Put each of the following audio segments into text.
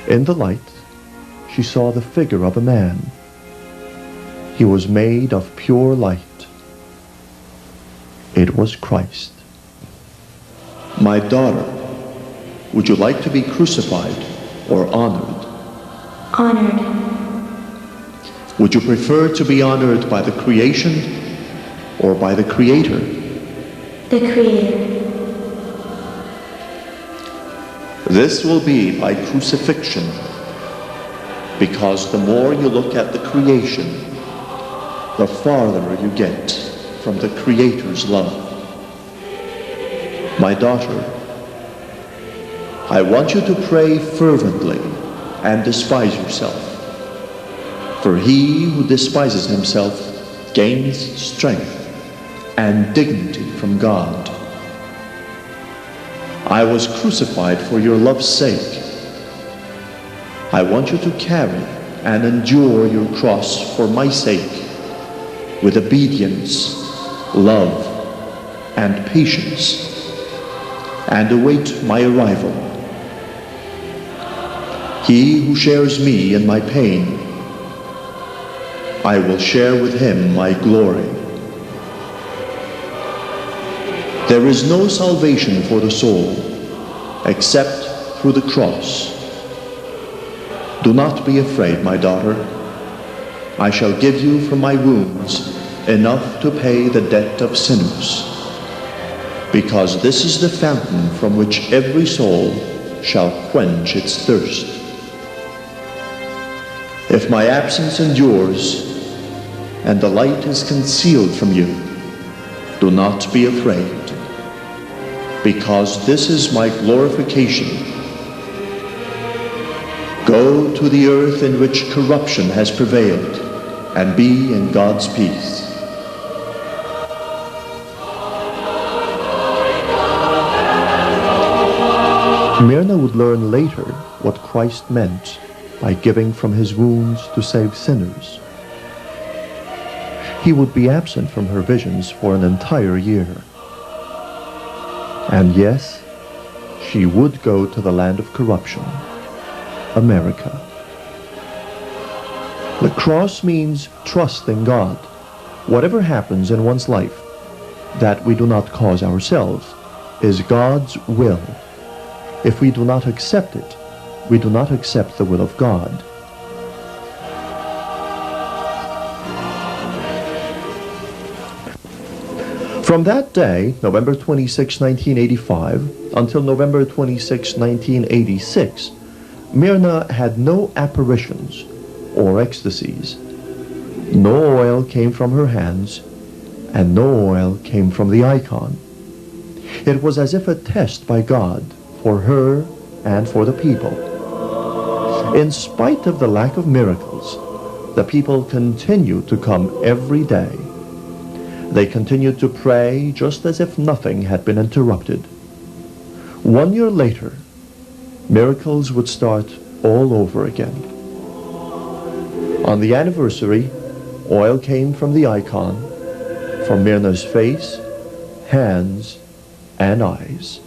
In the light, she saw the figure of a man. He was made of pure light. It was Christ. My daughter, would you like to be crucified or honored? Honored. Would you prefer to be honored by the creation or by the Creator? The Creator. This will be by crucifixion, because the more you look at the creation, the farther you get from the Creator's love. My daughter, I want you to pray fervently and despise yourself, for he who despises himself gains strength and dignity from God. I was crucified for your love's sake. I want you to carry and endure your cross for my sake with obedience, love, and patience, and await my arrival. He who shares me in my pain, I will share with him my glory. There is no salvation for the soul except through the cross. Do not be afraid, my daughter. I shall give you from my wounds enough to pay the debt of sinners, because this is the fountain from which every soul shall quench its thirst. If my absence endures and the light is concealed from you, do not be afraid, because this is my glorification. Go to the earth in which corruption has prevailed, and be in God's peace. Myrna would learn later what Christ meant by giving from his wounds to save sinners. He would be absent from her visions for an entire year. And yes, she would go to the land of corruption, America. The cross means trust in God. Whatever happens in one's life that we do not cause ourselves is God's will. If we do not accept it, we do not accept the will of God. From that day, November 26, 1985, until November 26, 1986, Myrna had no apparitions or ecstasies. No oil came from her hands, and no oil came from the icon. It was as if a test by God for her and for the people. In spite of the lack of miracles, the people continued to come every day. They continued to pray just as if nothing had been interrupted. 1 year later, miracles would start all over again. On the anniversary, oil came from the icon, from Myrna's face, hands, and eyes.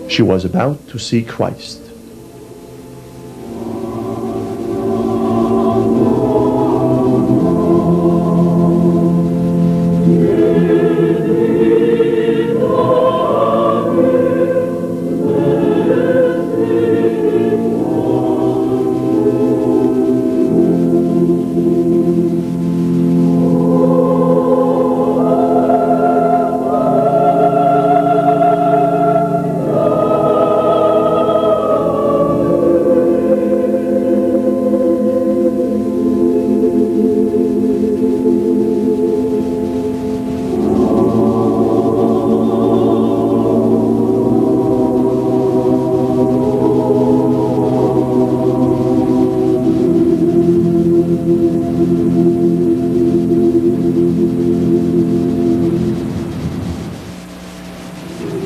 She was about to see Christ.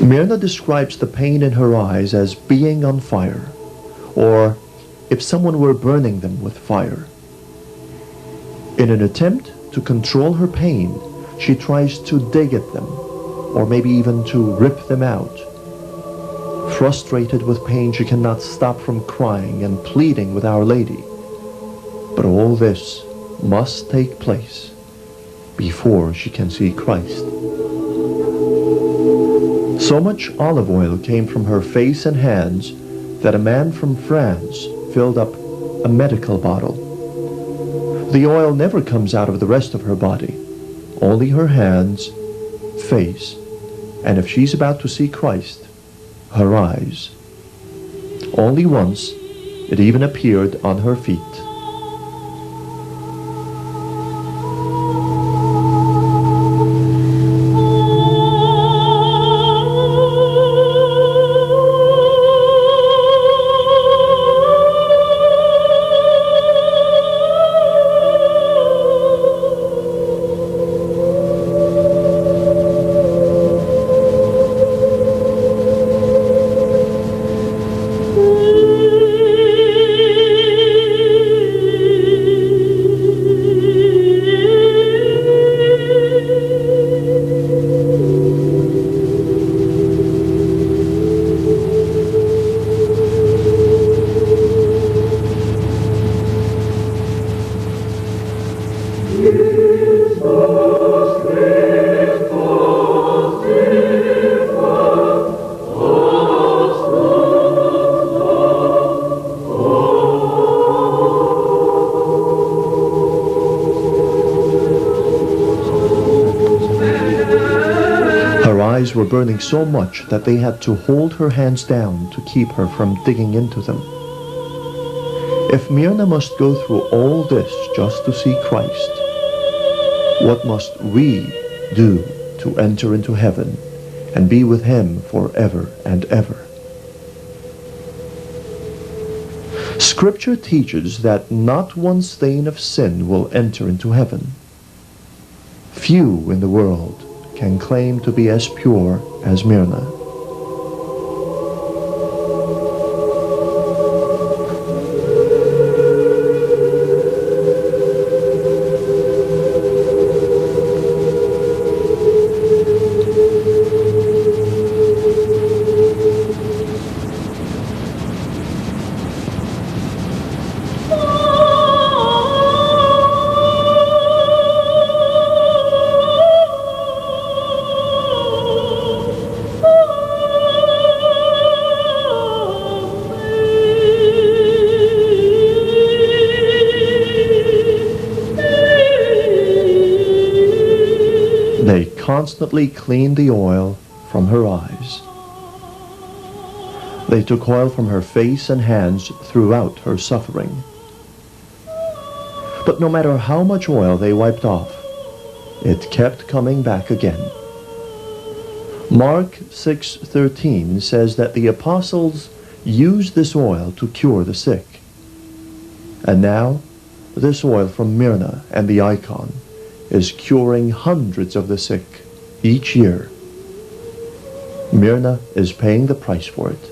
Myrna describes the pain in her eyes as being on fire, or if someone were burning them with fire. In an attempt to control her pain, she tries to dig at them, or maybe even to rip them out. Frustrated with pain, she cannot stop from crying and pleading with Our Lady. But all this must take place before she can see Christ. So much olive oil came from her face and hands that a man from France filled up a medical bottle. The oil never comes out of the rest of her body, only her hands, face, and if she's about to see Christ, her eyes. Only once it even appeared on her feet. Were burning so much that they had to hold her hands down to keep her from digging into them. If Myrna must go through all this just to see Christ, what must we do to enter into heaven and be with Him forever and ever? Scripture teaches that not one stain of sin will enter into heaven. Few in the world can claim to be as pure as Myrna. They constantly cleaned the oil from her eyes. They took oil from her face and hands throughout her suffering. But no matter how much oil they wiped off, it kept coming back again. Mark 6:13 says that the apostles used this oil to cure the sick. And now, this oil from Myrna and the icon is curing hundreds of the sick each year. Myrna is paying the price for it.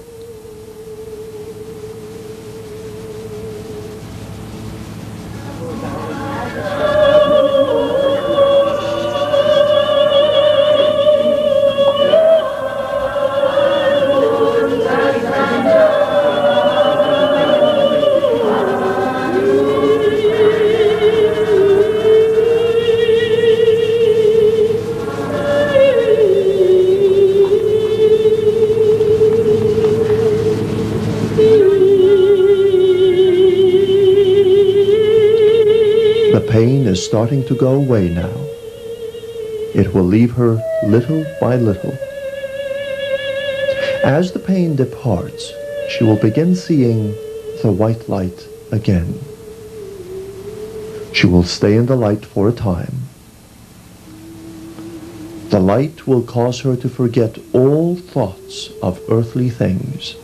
The pain is starting to go away now. It will leave her little by little. As the pain departs, she will begin seeing the white light again. She will stay in the light for a time. The light will cause her to forget all thoughts of earthly things.